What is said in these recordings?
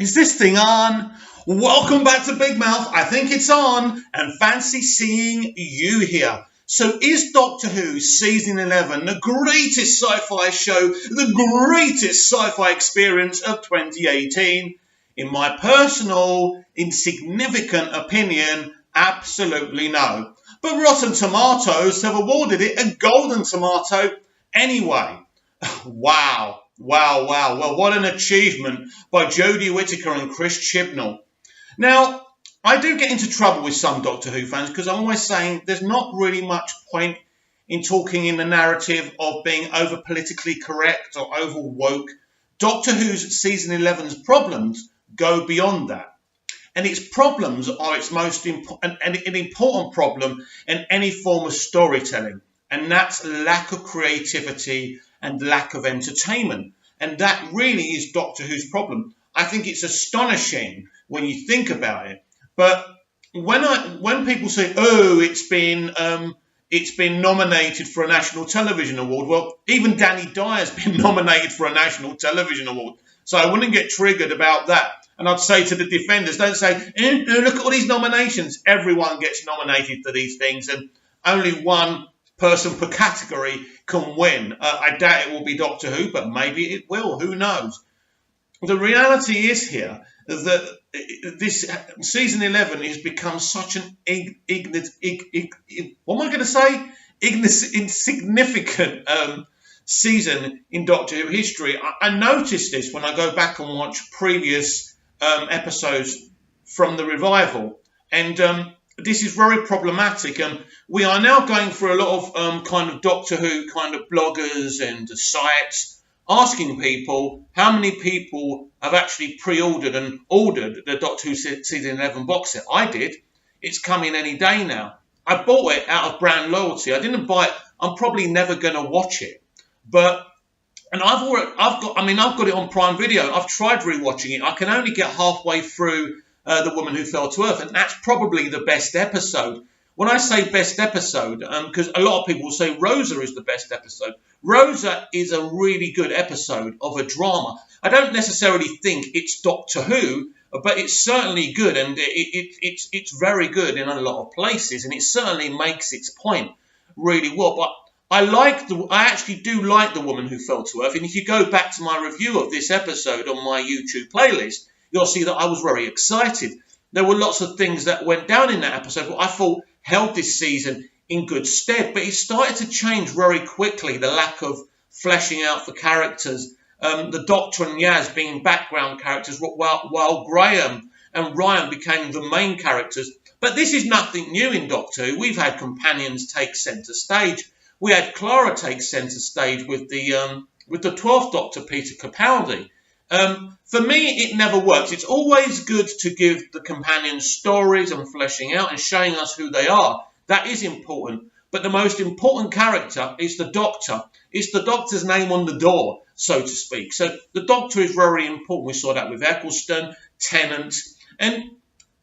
Is this thing on? Welcome back to Big Mouth. I think it's on, and fancy seeing you here. So is Doctor Who Season 11 the greatest sci-fi show, the greatest sci-fi experience of 2018? In my personal, insignificant opinion, absolutely no. But Rotten Tomatoes have awarded it a golden tomato anyway. Wow. Well, what an achievement by Jodie Whittaker and Chris Chibnall. Now, I do get into trouble with some Doctor Who fans because I'm always saying there's not really much point in talking in the narrative of being over politically correct or over woke. Doctor Who's Season 11's problems go beyond that. And its problems are its most important problem in any form of storytelling. And that's lack of creativity and lack of entertainment. And that really is Doctor Who's problem. I think it's astonishing when you think about it. But when people say, oh, it's been nominated for a National Television Award, well, even Danny Dyer's been nominated for a National Television Award. So I wouldn't get triggered about that. And I'd say to the defenders, don't say, look at all these nominations. Everyone gets nominated for these things, and only one person per category can win. I doubt it will be Doctor Who, but maybe it will. Who knows? The reality is here that this Season 11 has become such an insignificant season in Doctor Who history. I noticed this when I go back and watch previous episodes from the revival, and this is very problematic. And we are now going through a lot of kind of Doctor Who kind of bloggers and sites asking people how many people have actually pre-ordered and ordered the Doctor Who Season 11 box set. I did. It's coming any day now. I bought it out of brand loyalty. I didn't buy it. I'm probably never going to watch it, and I've got it on Prime Video. I've tried rewatching it. I can only get halfway through The Woman Who Fell to Earth, and that's probably the best episode. When I say best episode, because a lot of people will say Rosa is the best episode. Rosa is a really good episode of a drama. I don't necessarily think it's Doctor Who, but it's certainly good, and it's very good in a lot of places, and it certainly makes its point really well. But I actually do like The Woman Who Fell to Earth, and if you go back to my review of this episode on my YouTube playlist, you'll see that I was very excited. There were lots of things that went down in that episode that I thought held this season in good stead, but it started to change very quickly. The lack of fleshing out for characters, the Doctor and Yaz being background characters, while Graham and Ryan became the main characters. But this is nothing new in Doctor Who. We've had companions take centre stage. We had Clara take centre stage with the 12th Doctor, Peter Capaldi. For me, it never works. It's always good to give the companions stories and fleshing out and showing us who they are. That is important. But the most important character is the Doctor. It's the Doctor's name on the door, so to speak. So the Doctor is very important. We saw that with Eccleston, Tennant. And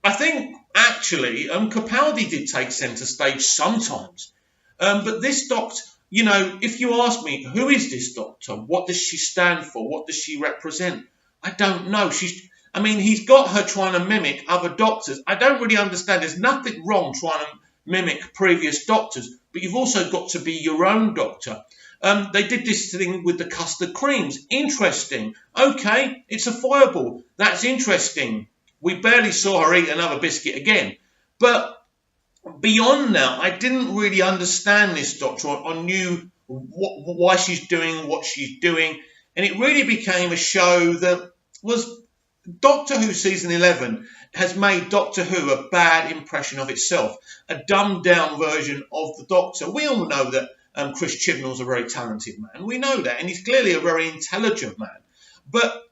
I think, actually, Capaldi did take centre stage sometimes. But this Doctor, if you ask me, who is this Doctor? What does she stand for? What does she represent? I don't know. He's got her trying to mimic other Doctors. I don't really understand. There's nothing wrong trying to mimic previous Doctors, but you've also got to be your own Doctor. They did this thing with the custard creams. Interesting. Okay, it's a fireball. That's interesting. We barely saw her eat another biscuit again. But beyond that, I didn't really understand this Doctor or knew why she's doing what she's doing. And it really became a show that was Doctor Who Season 11 has made Doctor Who a bad impression of itself, a dumbed-down version of the Doctor. We all know that Chris Chibnall's a very talented man. We know that, and he's clearly a very intelligent man. But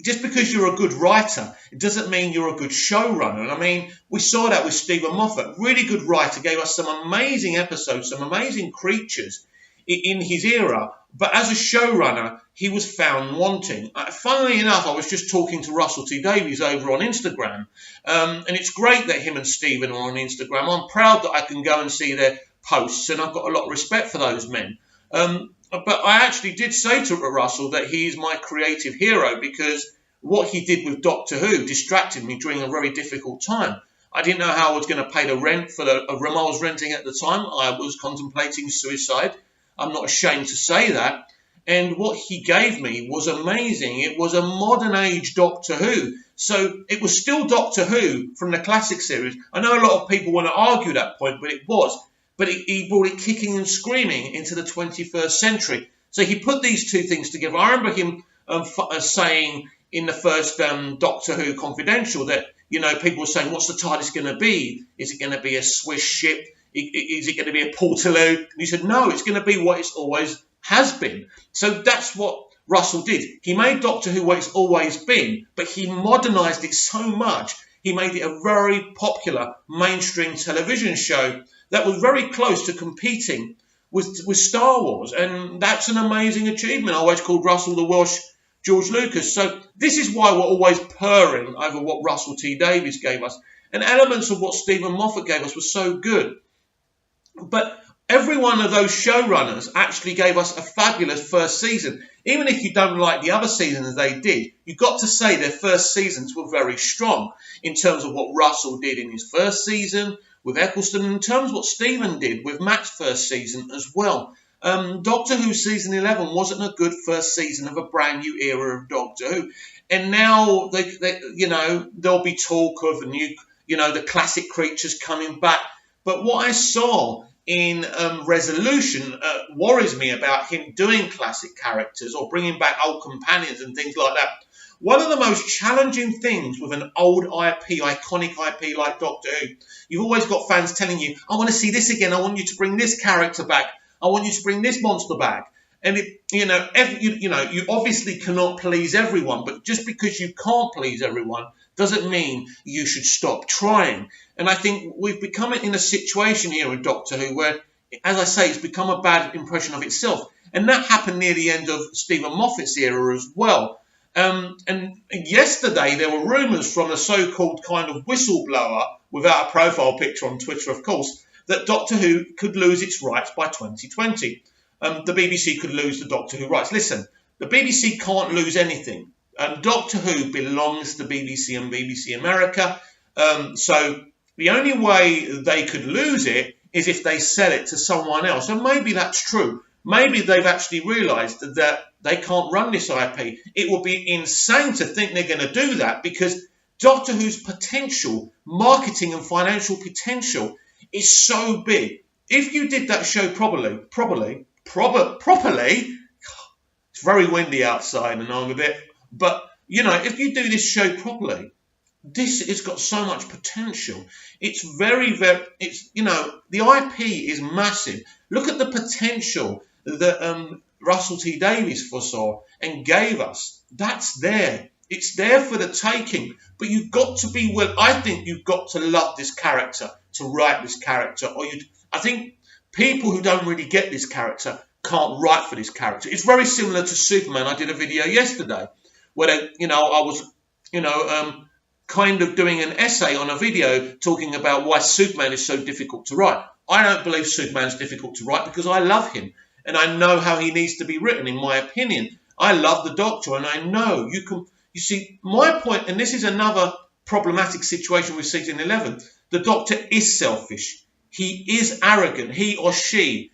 just because you're a good writer, it doesn't mean you're a good showrunner. And we saw that with Stephen Moffat. Really good writer, gave us some amazing episodes, some amazing creatures in his era. But as a showrunner, he was found wanting. Funnily enough, I was just talking to Russell T Davies over on Instagram. And it's great that him and Stephen are on Instagram. I'm proud that I can go and see their posts, and I've got a lot of respect for those men. But I actually did say to Russell that he's my creative hero because what he did with Doctor Who distracted me during a very difficult time. I didn't know how I was going to pay the rent for the room I was renting at the time. I was contemplating suicide. I'm not ashamed to say that. And what he gave me was amazing. It was a modern age Doctor Who. So it was still Doctor Who from the classic series. I know a lot of people want to argue that point, but it was. But he brought it kicking and screaming into the 21st century. So he put these two things together. I remember him saying in the first Doctor Who Confidential that, you know, people were saying, what's the TARDIS going to be? Is it going to be a Swiss ship? Is it going to be a Portaloo? And he said, no, it's going to be what it's always has been. So that's what Russell did. He made Doctor Who what it's always been, but he modernised it so much. He made it a very popular mainstream television show that was very close to competing with Star Wars. And that's an amazing achievement. I always called Russell the Welsh George Lucas. So this is why we're always purring over what Russell T Davies gave us. And elements of what Stephen Moffat gave us were so good. But every one of those showrunners actually gave us a fabulous first season. Even if you don't like the other seasons they did, you've got to say their first seasons were very strong in terms of what Russell did in his first season with Eccleston, and in terms of what Stephen did with Matt's first season as well. Doctor Who season 11 wasn't a good first season of a brand new era of Doctor Who. And now, there'll be talk of the classic creatures coming back. But what I saw in Resolution worries me about him doing classic characters or bringing back old companions and things like that. One of the most challenging things with an old IP, iconic IP like Doctor Who, you've always got fans telling you, I want to see this again, I want you to bring this character back, I want you to bring this monster back. And, you obviously cannot please everyone, but just because you can't please everyone doesn't mean you should stop trying. And I think we've become in a situation here with Doctor Who where, as I say, it's become a bad impression of itself. And that happened near the end of Stephen Moffat's era as well. And yesterday there were rumours from a so-called kind of whistleblower, without a profile picture on Twitter, of course, that Doctor Who could lose its rights by 2020. The BBC could lose the Doctor Who rights. Listen, the BBC can't lose anything. Doctor Who belongs to BBC and BBC America. So the only way they could lose it is if they sell it to someone else. And maybe that's true. Maybe they've actually realised that they can't run this IP. It would be insane to think they're going to do that, because Doctor Who's potential, marketing and financial potential, is so big. If you did that show properly, it's very windy outside and I'm a bit, but if you do this show properly, this has got so much potential. It's the IP is massive. Look at the potential that Russell T Davies foresaw and gave us. That's there. It's there for the taking. But you've got to be I think you've got to love this character to write this character. I think people who don't really get this character can't write for this character. It's very similar to Superman. I did a video yesterday where I was kind of doing an essay on a video talking about why Superman is so difficult to write. I don't believe Superman's difficult to write because I love him and I know how he needs to be written, in my opinion. I love the Doctor and I know you can. You see, my point, and this is another problematic situation with season 11, the Doctor is selfish. He is arrogant. He or she,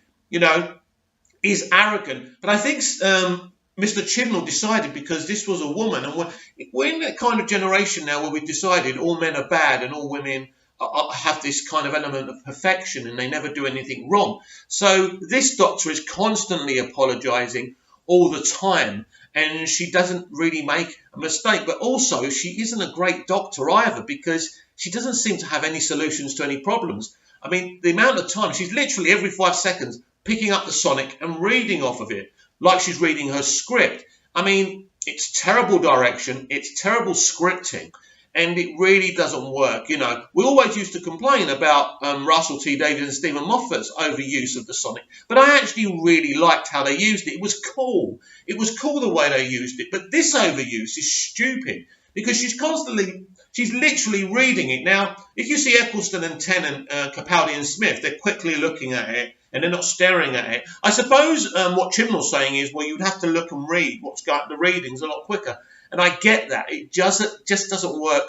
is arrogant. But I think Mr. Chibnall decided, because this was a woman, and we're in that kind of generation now where we've decided all men are bad and all women have this kind of element of perfection and they never do anything wrong. So this Doctor is constantly apologising all the time, and she doesn't really make a mistake. But also, she isn't a great Doctor either, because she doesn't seem to have any solutions to any problems. I mean, the amount of time, she's literally every 5 seconds picking up the Sonic and reading off of it like she's reading her script. I mean, it's terrible direction, it's terrible scripting, and it really doesn't work. We always used to complain about Russell T Davies and Stephen Moffat's overuse of the Sonic, but I actually really liked how they used it. It was cool. It was cool the way they used it, but this overuse is stupid, because she's literally reading it. Now, if you see Eccleston and Tennant, Capaldi and Smith, they're quickly looking at it and they're not staring at it. I suppose what Chibnall's saying is, well, you'd have to look and read the readings a lot quicker. And I get that. It just doesn't work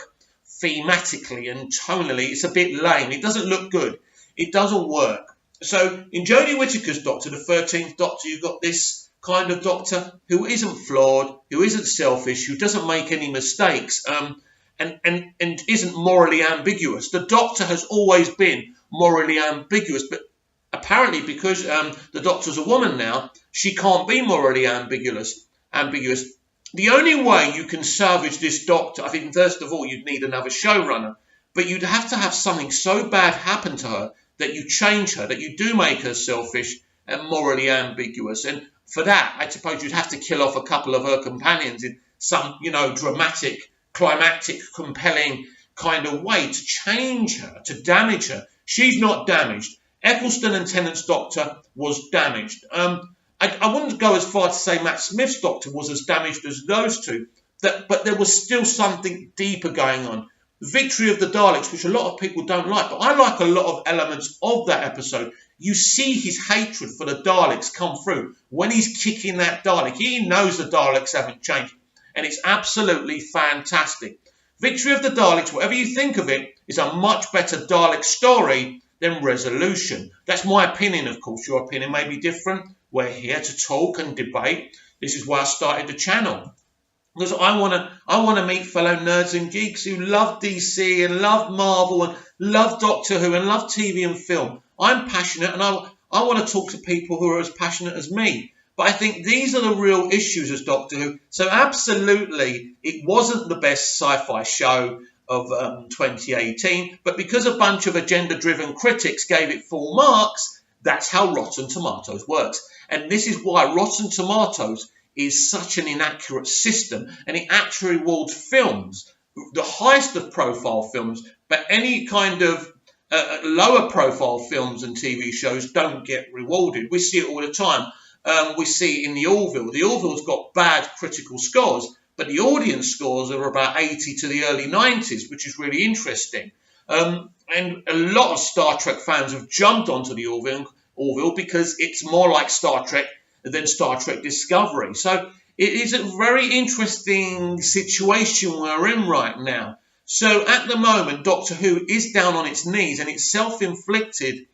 thematically and tonally. It's a bit lame. It doesn't look good. It doesn't work. So in Jodie Whittaker's Doctor, the 13th Doctor, you've got this kind of Doctor who isn't flawed, who isn't selfish, who doesn't make any mistakes, and isn't morally ambiguous. The Doctor has always been morally ambiguous, but apparently because the Doctor's a woman now, she can't be morally ambiguous. The only way you can salvage this Doctor, I think first of all you'd need another showrunner, but you'd have to have something so bad happen to her that you change her, that you do make her selfish and morally ambiguous. And for that, I suppose you'd have to kill off a couple of her companions in some, dramatic, climactic, compelling kind of way to change her, to damage her. She's not damaged. Eccleston and Tennant's Doctor was damaged. I wouldn't go as far to say Matt Smith's Doctor was as damaged as those two, but there was still something deeper going on. Victory of the Daleks, which a lot of people don't like, but I like a lot of elements of that episode. You see his hatred for the Daleks come through when he's kicking that Dalek. He knows the Daleks haven't changed, and it's absolutely fantastic. Victory of the Daleks, whatever you think of it, is a much better Dalek story than Resolution. That's my opinion, of course. Your opinion may be different. We're here to talk and debate. This is why I started the channel. Because I want to meet fellow nerds and geeks who love DC and love Marvel and love Doctor Who and love TV and film. I'm passionate, and I want to talk to people who are as passionate as me. But I think these are the real issues as Doctor Who. So absolutely, it wasn't the best sci-fi show of 2018. But because a bunch of agenda-driven critics gave it full marks, that's how Rotten Tomatoes works. And this is why Rotten Tomatoes is such an inaccurate system, and it actually rewards films, the highest of profile films, but any kind of lower profile films and TV shows don't get rewarded. We see it all the time. We see it in the Orville. The Orville's got bad critical scores, but the audience scores are about 80 to the early 90s, which is really interesting. And a lot of Star Trek fans have jumped onto the Orville because it's more like Star Trek than Star Trek Discovery. So it is a very interesting situation we're in right now. So at the moment, Doctor Who is down on its knees, and it's self-inflicted.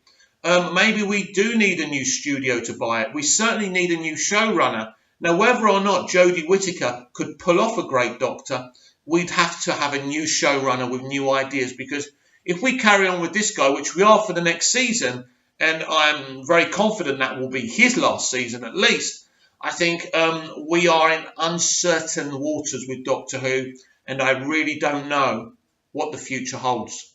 Maybe we do need a new studio to buy it. We certainly need a new showrunner. Now, whether or not Jodie Whittaker could pull off a great Doctor, we'd have to have a new showrunner with new ideas, because if we carry on with this guy, which we are for the next season, and I'm very confident that will be his last season at least, I think we are in uncertain waters with Doctor Who, and I really don't know what the future holds.